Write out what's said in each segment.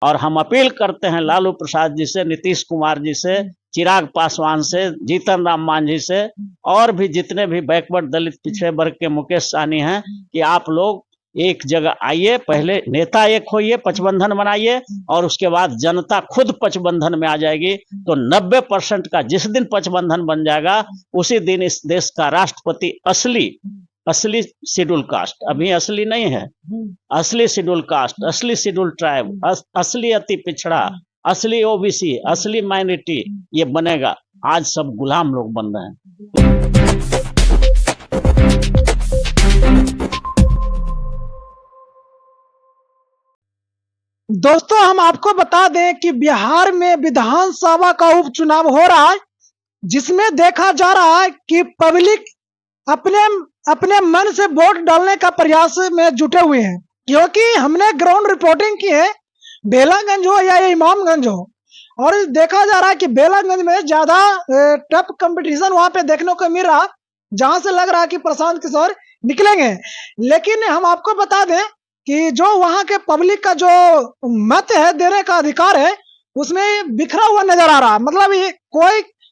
और हम अपील करते हैं लालू प्रसाद जी से, नीतीश कुमार जी से, चिराग पासवान से, जीतन राम मांझी से और भी जितने भी बैकवर्ड दलित पिछड़े वर्ग के मुकेश सहनी हैं कि आप लोग एक जगह आइए, पहले नेता एक होइए, पचबंधन बनाइए और उसके बाद जनता खुद पचबंधन में आ जाएगी। तो 90% का जिस दिन पचबंधन बन जाएगा उसी दिन इस देश का राष्ट्रपति असली शेड्यूल कास्ट, अभी असली नहीं है, असली शेड्यूल कास्ट, असली शेड्यूल ट्राइब, असली अति पिछड़ा, असली ओबीसी, असली माइनॉरिटी ये बनेगा। आज सब गुलाम लोग बन रहे हैं। दोस्तों, हम आपको बता दें कि बिहार में विधानसभा का उपचुनाव हो रहा है, जिसमें देखा जा रहा है कि पब्लिक अपने मन से वोट डालने का प्रयास में जुटे हुए हैं। क्योंकि हमने ग्राउंड रिपोर्टिंग की है, बेलागंज हो या इमामगंज हो, और देखा जा रहा है कि बेलागंज में ज्यादा टफ कंपटीशन वहां पे देखने को मिल रहा, जहां से लग रहा है कि प्रशांत किशोर निकलेंगे। लेकिन हम आपको बता दें कि जो वहां के पब्लिक का जो मत है, देने का अधिकार है, उसमें बिखरा हुआ नजर आ रहा। मतलब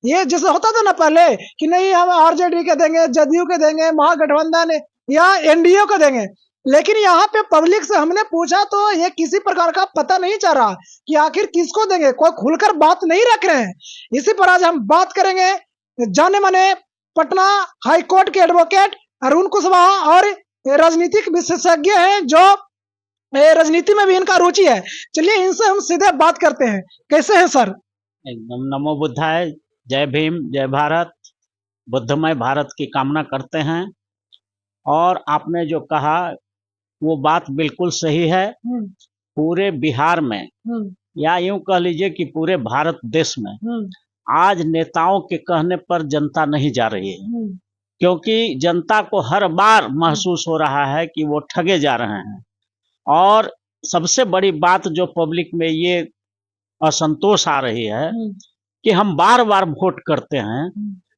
ये जैसे होता था ना पहले कि नहीं हम आरजेडी के देंगे, जदयू के देंगे, महागठबंधन या एनडीए को देंगे। लेकिन यहाँ पे पब्लिक से हमने पूछा तो ये किसी प्रकार का पता नहीं चल रहा कि आखिर किसको देंगे, कोई खुलकर बात नहीं रख रहे हैं। इसी पर आज हम बात करेंगे जाने माने पटना हाईकोर्ट के एडवोकेट अरुण कुशवाहा और राजनीतिक विशेषज्ञ हैं, जो राजनीति में भी इनका रुचि है। चलिए इनसे हम सीधे बात करते हैं। कैसे हैं सर? एकदम नमो बुद्धाय, जय भीम, जय भारत, बुद्धमय भारत की कामना करते हैं। और आपने जो कहा वो बात बिल्कुल सही है। पूरे बिहार में या यूं कह लीजिए कि पूरे भारत देश में आज नेताओं के कहने पर जनता नहीं जा रही है, क्योंकि जनता को हर बार महसूस हो रहा है कि वो ठगे जा रहे हैं। और सबसे बड़ी बात जो पब्लिक में ये असंतोष आ रही है कि हम बार बार वोट करते हैं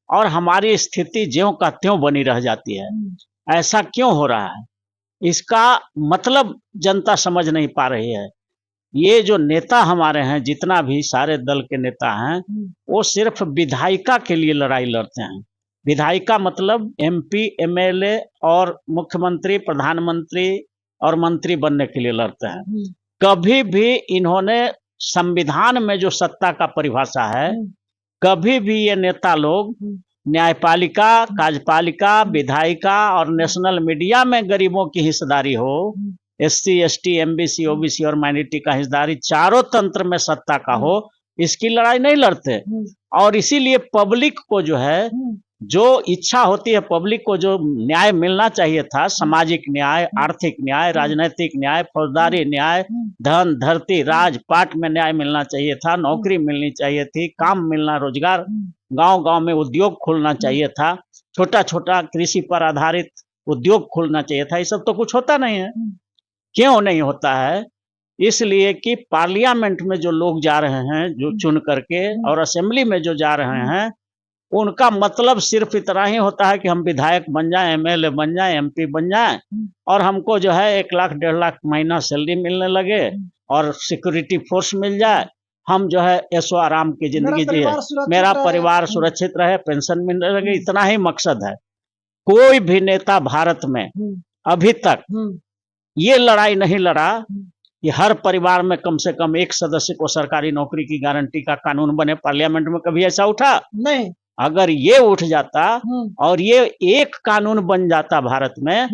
और हमारी स्थिति ज्यों का त्यों बनी रह जाती है। ऐसा क्यों हो रहा है, इसका मतलब जनता समझ नहीं पा रही है। ये जो नेता हमारे हैं, जितना भी सारे दल के नेता हैं, वो सिर्फ विधायिका के लिए लड़ाई लड़ते हैं। विधायिका मतलब एमपी, एमएलए और मुख्यमंत्री, प्रधानमंत्री और मंत्री बनने के लिए लड़ते हैं। कभी भी इन्होंने संविधान में जो सत्ता का परिभाषा है, कभी भी ये नेता लोग न्यायपालिका, कार्यपालिका, विधायिका और नेशनल मीडिया में गरीबों की हिस्सेदारी हो, एससी, एसटी, एमबीसी, ओबीसी और माइनॉरिटी का हिस्सेदारी, चारों तंत्र में सत्ता का हो, इसकी लड़ाई नहीं लड़ते। और इसीलिए पब्लिक को जो है, जो इच्छा होती है, पब्लिक को जो न्याय मिलना चाहिए था, सामाजिक न्याय, आर्थिक न्याय, राजनीतिक न्याय, फौजदारी न्याय, धन, धरती, राज पाट में न्याय मिलना चाहिए था, नौकरी मिलनी चाहिए थी, काम मिलना, रोजगार, गांव गांव में उद्योग खोलना चाहिए था, छोटा छोटा कृषि पर आधारित उद्योग खोलना चाहिए था। ये सब तो कुछ होता नहीं है। क्यों नहीं होता है? इसलिए कि पार्लियामेंट में जो लोग जा रहे हैं, जो चुन करके, और असेंबली में जो जा रहे हैं, उनका मतलब सिर्फ इतना ही होता है कि हम विधायक बन जाएं, एमएलए बन जाएं, एमपी बन जाएं और हमको जो है 1 लाख 1.5 लाख महीना सैलरी मिलने लगे और सिक्योरिटी फोर्स मिल जाए, हम जो है ऐशो आराम की जिंदगी जिए, मेरा परिवार सुरक्षित रहे, पेंशन मिलने लगे। इतना ही मकसद है। कोई भी नेता भारत में अभी तक ये लड़ाई नहीं लड़ा कि हर परिवार में कम से कम एक सदस्य को सरकारी नौकरी की गारंटी का कानून बने। पार्लियामेंट में कभी ऐसा उठा नहीं। अगर ये उठ जाता और ये एक कानून बन जाता भारत में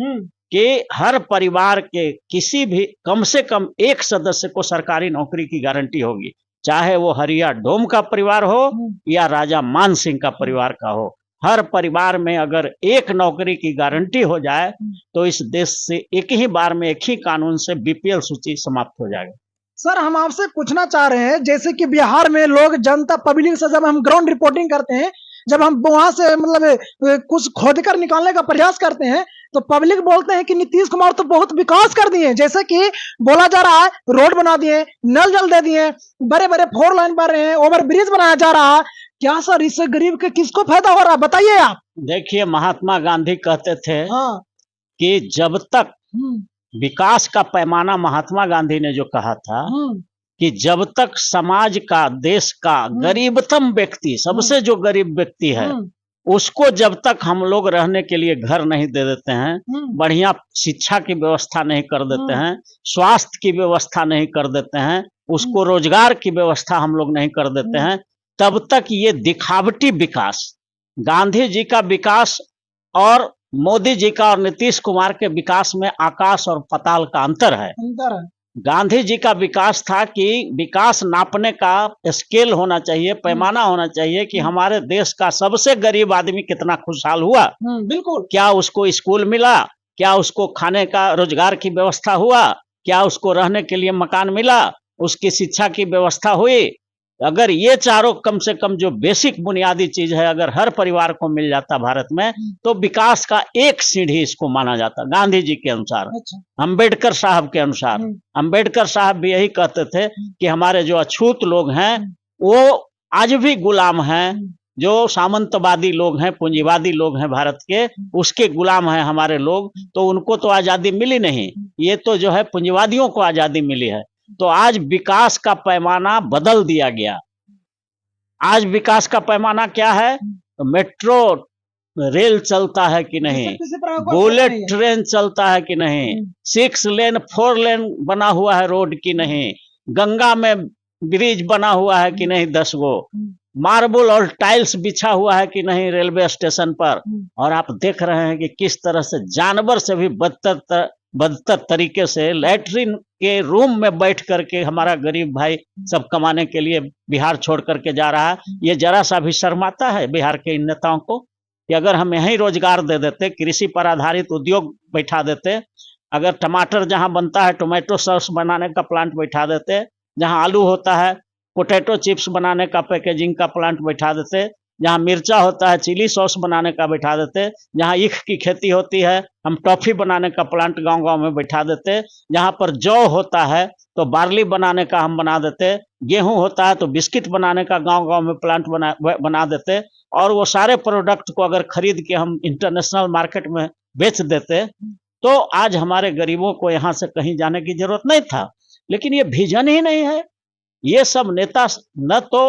कि हर परिवार के किसी भी कम से कम एक सदस्य को सरकारी नौकरी की गारंटी होगी, चाहे वो हरिया डोम का परिवार हो या राजा मान सिंह का परिवार का हो, हर परिवार में अगर एक नौकरी की गारंटी हो जाए तो इस देश से एक ही बार में, एक ही कानून से बीपीएल सूची समाप्त हो जाएगा। सर, हम आपसे पूछना चाह रहे हैं, जैसे कि बिहार में लोग, जनता, पब्लिक से जब हम ग्राउंड रिपोर्टिंग करते हैं, जब हम वहां से मतलब कुछ खोद कर निकालने का प्रयास करते हैं, तो पब्लिक बोलते हैं कि नीतीश कुमार तो बहुत विकास कर दिए। जैसे कि बोला जा रहा है, रोड बना दिए, नल जल दे दिए, बड़े बड़े 4 लाइन बन रहे हैं, ओवर ब्रिज बनाया जा रहा है। क्या सर, इससे गरीब के किसको फायदा हो रहा है, बताइए आप। देखिए, महात्मा गांधी कहते थे कि जब तक विकास का पैमाना, महात्मा गांधी ने जो कहा था कि जब तक समाज का, देश का गरीबतम व्यक्ति, सबसे जो गरीब व्यक्ति है, उसको जब तक हम लोग रहने के लिए घर नहीं दे देते हैं, बढ़िया शिक्षा की व्यवस्था नहीं कर देते हैं, स्वास्थ्य की व्यवस्था नहीं कर देते हैं, उसको रोजगार की व्यवस्था हम लोग नहीं कर देते हैं, तब तक ये दिखावटी विकास, गांधी जी का विकास और मोदी जी का और नीतीश कुमार के विकास में आकाश और पाताल का अंतर है। गांधी जी का विकास था कि विकास नापने का स्केल होना चाहिए, पैमाना होना चाहिए कि हमारे देश का सबसे गरीब आदमी कितना खुशहाल हुआ, बिल्कुल, क्या उसको स्कूल मिला, क्या उसको खाने का, रोजगार की व्यवस्था हुआ, क्या उसको रहने के लिए मकान मिला, उसकी शिक्षा की व्यवस्था हुई। अगर ये चारों कम से कम जो बेसिक बुनियादी चीज है अगर हर परिवार को मिल जाता भारत में, तो विकास का एक सीढ़ी इसको माना जाता, गांधी जी के अनुसार। अंबेडकर साहब के अनुसार, अंबेडकर साहब भी यही कहते थे कि हमारे जो अछूत लोग हैं वो आज भी गुलाम हैं, जो सामंतवादी लोग हैं, पूंजीवादी लोग हैं भारत के, उसके गुलाम हैं हमारे लोग, तो उनको तो आजादी मिली नहीं, ये तो जो है पूंजीवादियों को आजादी मिली है। तो आज विकास का पैमाना बदल दिया गया। आज विकास का पैमाना क्या है? तो मेट्रो रेल चलता है कि नहीं, बुलेट ट्रेन चलता है कि नहीं, 6 लेन 4 लेन बना हुआ है रोड की नहीं, गंगा में ब्रिज बना हुआ है कि नहीं 10 गो, मार्बल और टाइल्स बिछा हुआ है कि नहीं रेलवे स्टेशन पर। और आप देख रहे हैं कि किस तरह से जानवर से भी बदतर तरीके से लैट्रिन के रूम में बैठ करके हमारा गरीब भाई सब कमाने के लिए बिहार छोड़ करके जा रहा है। ये जरा सा भी शर्माता है बिहार के इन नेताओं को कि अगर हम यहीं रोजगार दे देते, कृषि पर आधारित उद्योग बैठा देते, अगर टमाटर जहां बनता है टोमेटो सॉस बनाने का प्लांट बैठा देते, जहां आलू होता है पोटैटो चिप्स बनाने का पैकेजिंग का प्लांट बैठा देते, जहां मिर्चा होता है चिली सॉस बनाने का बैठा देते, जहां ईख की खेती होती है हम टॉफी बनाने का प्लांट गांव-गांव में बैठा देते, जहां पर जौ होता है तो बार्ली बनाने का हम बना देते, गेहूं होता है तो बिस्किट बनाने का गांव-गांव में प्लांट बना देते, और वो सारे प्रोडक्ट को अगर खरीद के हम इंटरनेशनल मार्केट में बेच देते, तो आज हमारे गरीबों को यहाँ से कहीं जाने की जरूरत नहीं था। लेकिन ये विजन ही नहीं है। ये सब नेता न तो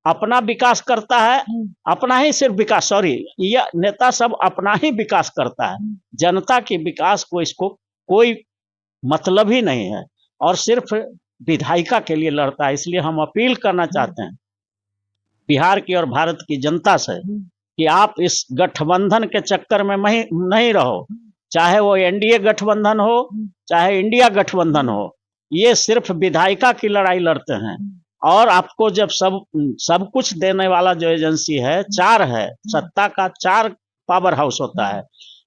अपना विकास करता है, अपना ही सिर्फ विकास, ये नेता सब अपना ही विकास करता है, जनता की विकास को इसको कोई मतलब ही नहीं है, और सिर्फ विधायिका के लिए लड़ता है। इसलिए हम अपील करना चाहते हैं बिहार की और भारत की जनता से कि आप इस गठबंधन के चक्कर में नहीं रहो, चाहे वो एनडीए गठबंधन हो चाहे इंडिया गठबंधन हो, ये सिर्फ विधायिका की लड़ाई लड़ते हैं। और आपको जब सब कुछ देने वाला जो एजेंसी है 4 है, सत्ता का 4 पावर हाउस होता है,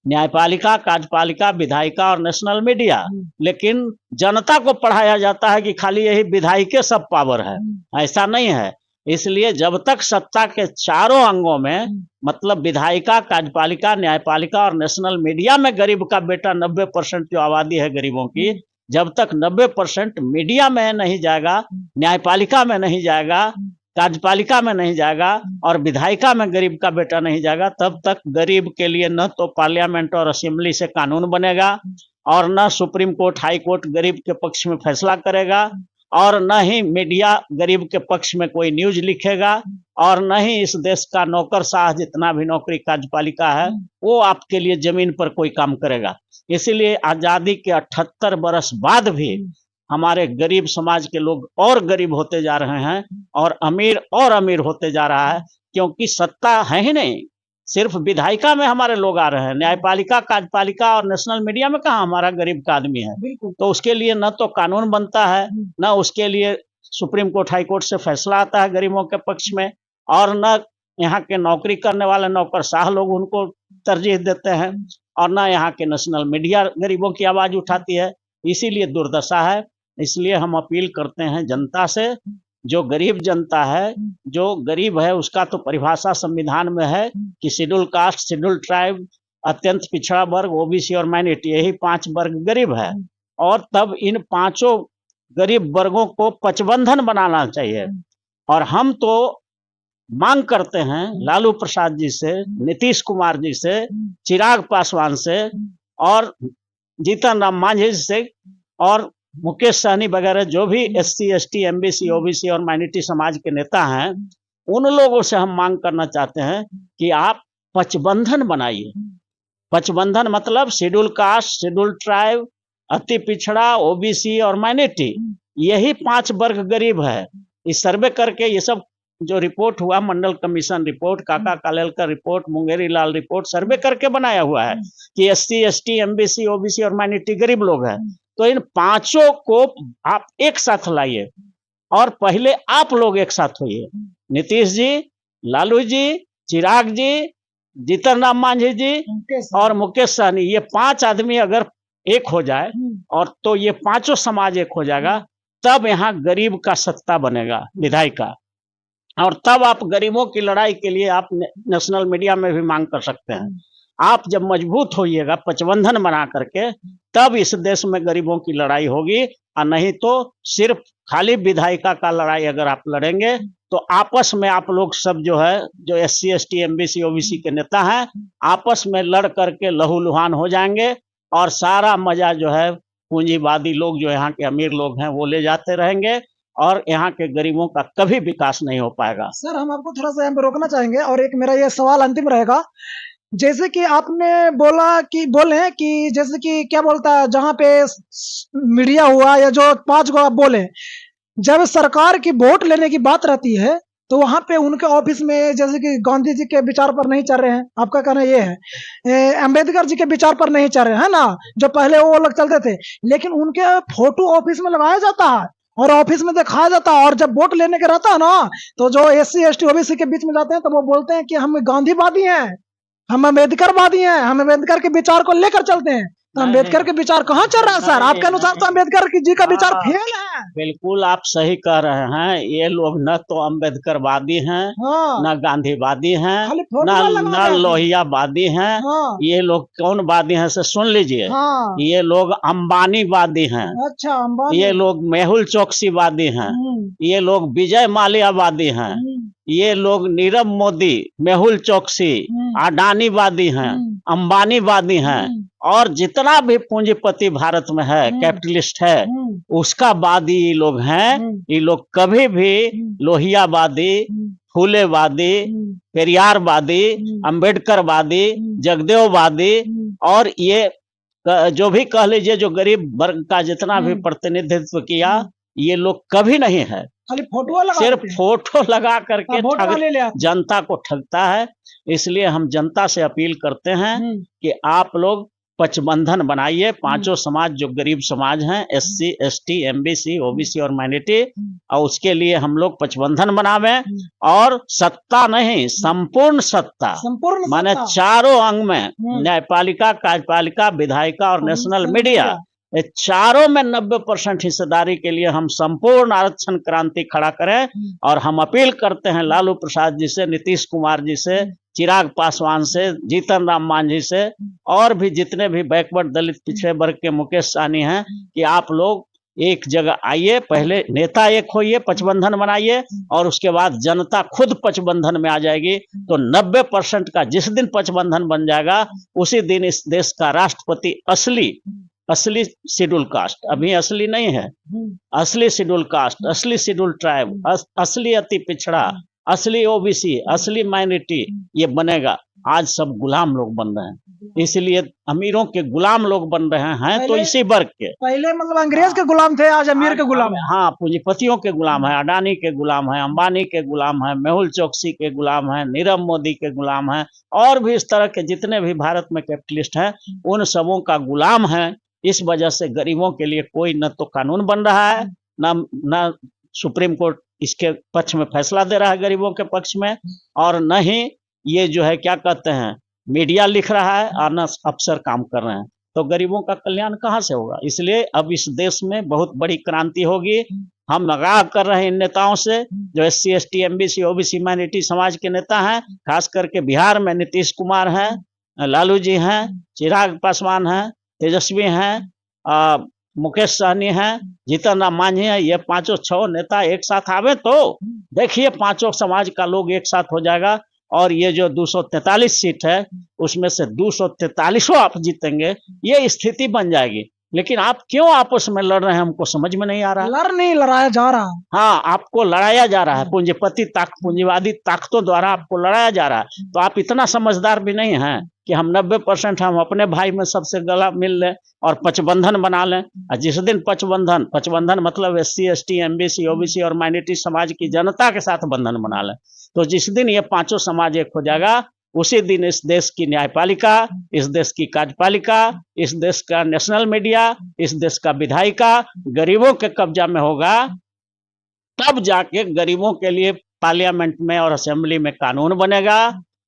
न्यायपालिका, कार्यपालिका, विधायिका और नेशनल मीडिया। लेकिन जनता को पढ़ाया जाता है कि खाली यही विधायिका सब पावर है, ऐसा नहीं है। इसलिए जब तक सत्ता के चारों अंगों में, मतलब विधायिका, कार्यपालिका, न्यायपालिका और नेशनल मीडिया में गरीब का बेटा 90% जो आबादी है गरीबों की, जब तक 90% मीडिया में नहीं जाएगा, न्यायपालिका में नहीं जाएगा, कार्यपालिका में नहीं जाएगा और विधायिका में गरीब का बेटा नहीं जाएगा, तब तक गरीब के लिए न तो पार्लियामेंट और असेंबली से कानून बनेगा, और न सुप्रीम कोर्ट, हाई कोर्ट गरीब के पक्ष में फैसला करेगा, और न ही मीडिया गरीब के पक्ष में कोई न्यूज लिखेगा, और न ही इस देश का नौकरशाह जितना भी नौकरी कार्यपालिका है वो आपके लिए जमीन पर कोई काम करेगा। इसीलिए आजादी के 78 बरस बाद भी हमारे गरीब समाज के लोग और गरीब होते जा रहे हैं और अमीर होते जा रहा है, क्योंकि सत्ता है ही नहीं। सिर्फ विधायिका में हमारे लोग आ रहे हैं, न्यायपालिका, कार्यपालिका और नेशनल मीडिया में कहाँ हमारा गरीब का आदमी है। तो उसके लिए न तो कानून बनता है, न उसके लिए सुप्रीम कोर्ट, हाई कोर्ट से फैसला आता है गरीबों के पक्ष में, और न यहाँ के नौकरी करने वाले नौकरशाह लोग उनको तरजीह देते हैं, और न यहाँ के नेशनल मीडिया गरीबों की आवाज उठाती है। इसीलिए दुर्दशा है। इसलिए हम अपील करते हैं जनता से, जो गरीब जनता है, जो गरीब है उसका तो परिभाषा संविधान में है कि शेड्यूल कास्ट, शेड्यूल ट्राइब, अत्यंत पिछड़ा वर्ग, ओबीसी और माइनॉरिटी, यही 5 वर्ग गरीब है। और तब इन 5 गरीब वर्गों को पचबंधन बनाना चाहिए। और हम तो मांग करते हैं लालू प्रसाद जी से, नीतीश कुमार जी से, चिराग पासवान से और जीतन राम मांझी से और मुकेश सहनी वगैरह जो भी SC ST MBC OBC और माइनॉरिटी समाज के नेता हैं, उन लोगों से हम मांग करना चाहते हैं कि आप पचबंधन बनाइए। पचबंधन मतलब शेड्यूल कास्ट, शेड्यूल ट्राइब, अति पिछड़ा, OBC और माइनॉरिटी, यही 5 वर्ग गरीब है। इस सर्वे करके ये सब जो रिपोर्ट हुआ, मंडल कमीशन रिपोर्ट, काका कालेलकर रिपोर्ट, मुंगेरी लाल रिपोर्ट, सर्वे करके बनाया हुआ है कि SC ST MBC OBC और माइनॉरिटी गरीब लोग हैं। तो इन 5 को आप एक साथ लाइए और पहले आप लोग एक साथ होइए। नीतीश जी, लालू जी, चिराग जी, जीतन राम मांझी जी और मुकेश सहनी, ये 5 आदमी अगर एक हो जाए और तो ये 5 समाज एक हो जाएगा, तब यहाँ गरीब का सत्ता बनेगा विधायक का। और तब आप गरीबों की लड़ाई के लिए आप नेशनल मीडिया में भी मांग कर सकते हैं। आप जब मजबूत होइएगा पचबंधन बना करके, तब इस देश में गरीबों की लड़ाई होगी। और नहीं तो सिर्फ खाली विधायिका का लड़ाई अगर आप लड़ेंगे तो आपस में आप लोग सब जो है, जो SC ST MBC OBC के नेता हैं, आपस में लड़ करके लहूलुहान हो जाएंगे और सारा मजा जो है पूंजीवादी लोग, जो यहाँ के अमीर लोग हैं, वो ले जाते रहेंगे और यहाँ के गरीबों का कभी विकास नहीं हो पाएगा। सर, हम आपको थोड़ा सा यहाँ पे रोकना चाहेंगे और एक मेरा ये सवाल अंतिम रहेगा। जैसे कि आपने बोले कि जैसे कि क्या बोलता है, जहाँ पे मीडिया हुआ या जो 5 को आप बोले, जब सरकार की वोट लेने की बात रहती है तो वहां पे उनके ऑफिस में जैसे कि गांधी जी के विचार पर नहीं चल रहे हैं, आपका कहना ये है, अंबेडकर जी के विचार पर नहीं चल रहे हैं ना, जो पहले वो अलग चलते थे, लेकिन उनके फोटो ऑफिस में लगाया जाता है और ऑफिस में दिखाया जाता है। और जब वोट लेने का रहता है ना, तो जो SC ST OBC के बीच में जाते हैं तो वो बोलते हैं कि हम गांधीवादी हैं, हम अम्बेडकरवादी हैं, हम अम्बेडकर के विचार को लेकर चलते हैं। तो अम्बेडकर के विचार कहाँ चल रहा है सर? आपके अनुसार तो अम्बेडकर जी का विचार फेल है। बिल्कुल आप सही कह रहे हैं। ये लोग न तो अम्बेडकरवादी हैं, न गांधीवादी हैं, न लोहियावादी हैं। ये लोग कौन वादी हैं से सुन लीजिए। ये लोग अंबानीवादी हैं। अच्छा, अंबानी। ये लोग मेहुल चौकसीवादी हैं। ये लोग विजय माल्यावादी हैं। ये लोग नीरव मोदी, मेहुल चौकसी, अडानीवादी हैं, अंबानीवादी हैं और जितना भी पूंजीपति भारत में है, कैपिटलिस्ट है, उसका वादी ये लोग हैं। ये लोग कभी भी लोहियावादी, फूलेवादी, पेरियारवादी, अंबेडकरवादी, जगदेववादी और ये जो भी कह लीजिए, जो गरीब वर्ग का जितना भी प्रतिनिधित्व किया, ये लोग कभी नहीं है। खाली फोटो लगा, सिर्फ फोटो लगा करके जनता को ठगता है। इसलिए हम जनता से अपील करते हैं कि आप लोग पचबंधन बनाइए। 5 समाज जो गरीब समाज हैं, SC ST MBC OBC और माइनॉरिटी, और उसके लिए हम लोग पचबंधन बनावें। और सत्ता नहीं, संपूर्ण सत्ता, माने चारों अंग में, न्यायपालिका, कार्यपालिका, विधायिका और नेशनल मीडिया, ये चारों में 90% हिस्सेदारी के लिए हम संपूर्ण आरक्षण क्रांति खड़ा करें। और हम अपील करते हैं लालू प्रसाद जी से, नीतीश कुमार जी से, चिराग पासवान से, जीतन राम मांझी से और भी जितने भी बैकवर्ड दलित पिछड़े वर्ग के मुकेश सहनी हैं, कि आप लोग एक जगह आइए, पहले नेता एक होइए, पचबंधन बनाइए और उसके बाद जनता खुद पचबंधन में आ जाएगी। तो 90% का जिस दिन पचबंधन बन जाएगा, उसी दिन इस देश का राष्ट्रपति असली शेड्यूल कास्ट, अभी असली नहीं है, असली शेड्यूल कास्ट, असली शेड्यूल ट्राइब, असली अति पिछड़ा, असली OBC, असली माइनॉरिटी ये बनेगा। आज सब गुलाम लोग बन रहे हैं, इसलिए अमीरों के गुलाम लोग बन रहे हैं। तो इसी वर्ग के पहले मतलब अंग्रेज के गुलाम थे, आज अमीर के गुलाम है। हाँ, पूंजीपतियों के गुलाम है, अडानी के गुलाम है, अंबानी के गुलाम है, मेहुल चौकसी के गुलाम है, नीरव मोदी के गुलाम है और भी इस तरह के जितने भी भारत में कैपिटलिस्ट हैं, उन सबों का गुलाम है। इस वजह से गरीबों के लिए कोई न तो कानून बन रहा है, न सुप्रीम कोर्ट इसके पक्ष में फैसला दे रहा है गरीबों के पक्ष में, और न ही ये जो है क्या कहते हैं मीडिया लिख रहा है और न अफसर काम कर रहे हैं। तो गरीबों का कल्याण कहाँ से होगा? इसलिए अब इस देश में बहुत बड़ी क्रांति होगी। हम आगाह कर रहे हैं इन नेताओं से, जो SC ST MBC OBC minority समाज के नेता हैं, खास करके बिहार में नीतीश कुमार हैं, लालू जी हैं, चिराग पासवान हैं, तेजस्वी हैं, मुकेश सहनी हैं, जीतन राम मांझी हैं। ये 5-6 नेता एक साथ आवे तो देखिए 5 समाज का लोग एक साथ हो जाएगा और ये जो 243 सीट है उसमें से 243 आप जीतेंगे, ये स्थिति बन जाएगी। लेकिन आप क्यों आपस में लड़ रहे हैं हमको समझ में नहीं आ रहा। लड़ नहीं लड़ाया जा रहा। हाँ, आपको लड़ाया जा रहा है, पूंजीपति पूंजीवादी ताकतों द्वारा आपको लड़ाया जा रहा है। तो आप इतना समझदार भी नहीं हैं कि हम 90% हम अपने भाई में सबसे गला मिल लें और पचबंधन बना लें। और जिस दिन पचबंधन मतलब SC ST MBC OBC और माइनॉरिटी समाज की जनता के साथ बंधन बना लें, तो जिस दिन ये पांचों समाज एक हो जाएगा, उसी दिन इस देश की न्यायपालिका, इस देश की कार्यपालिका, इस देश का नेशनल मीडिया, इस देश का विधायिका गरीबों के कब्जा में होगा। तब जाके गरीबों के लिए पार्लियामेंट में और असेंबली में कानून बनेगा।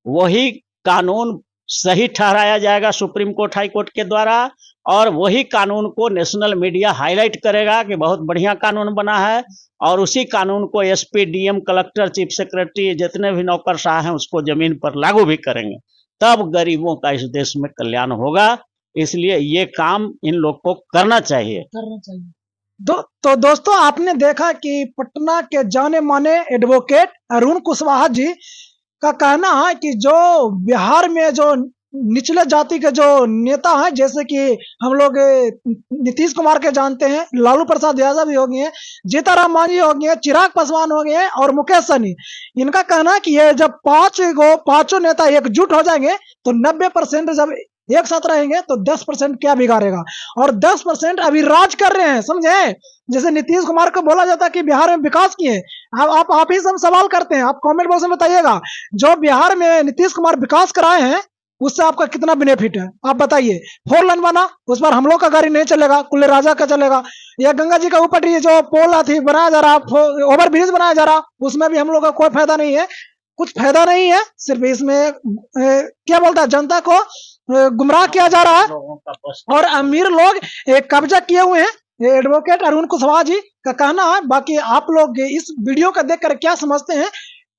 वही कानून सही ठहराया जाएगा सुप्रीम कोर्ट हाई कोर्ट के द्वारा, और वही कानून को नेशनल मीडिया हाईलाइट करेगा कि बहुत बढ़िया कानून बना है, और उसी कानून को SP DM collector chief secretary जितने भी नौकरशाह हैं उसको जमीन पर लागू भी करेंगे। तब गरीबों का इस देश में कल्याण होगा। इसलिए ये काम इन लोग को करना चाहिए। तो दोस्तों, आपने देखा कि पटना के जाने माने एडवोकेट अरुण कुशवाहा जी का कहना है कि जो बिहार में जो निचले जाति के जो नेता हैं, जैसे कि हम लोग नीतीश कुमार के जानते हैं, लालू प्रसाद यादव भी हो गए हैं, जीताराम मांझी हो गए हैं, चिराग पासवान हो गए हैं और मुकेश सहनी, इनका कहना है कि ये जब पांचों नेता एकजुट हो जाएंगे तो 90% जब एक साथ रहेंगे तो 10% क्या बिगाड़ेगा। और 10% अभी राज कर रहे हैं, समझे। जैसे नीतीश कुमार को बोला जाता है कि बिहार में विकास किए, आप ही सब सवाल करते हैं, आप कमेंट बॉक्स में बताइएगा, जो बिहार में नीतीश कुमार विकास कराए हैं उससे आपका कितना बेनिफिट है, आप बताइए। 4 लाइन बना, उस पर हम लोग का गाड़ी नहीं चलेगा, कुल्ले राजा का चलेगा। या गंगा जी का ऊपर ये जो पोल बनाया जा रहा, ओवर ब्रिज बनाया जा रहा, उसमें भी हम लोग का कोई फायदा नहीं है, कुछ फायदा नहीं है। सिर्फ इसमें क्या बोलता है, जनता को गुमराह किया जा रहा है और अमीर लोग कब्जा किए हुए हैं। एडवोकेट अरुण कुशवाहा जी का कहना है। बाकी आप लोग इस वीडियो का देखकर क्या समझते हैं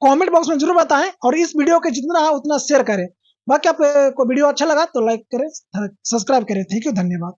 कमेंट बॉक्स में जरूर बताएं, और इस वीडियो के जितना है उतना शेयर करें। बाकी आपको वीडियो अच्छा लगा तो लाइक करें, सब्सक्राइब करें। थैंक यू, धन्यवाद।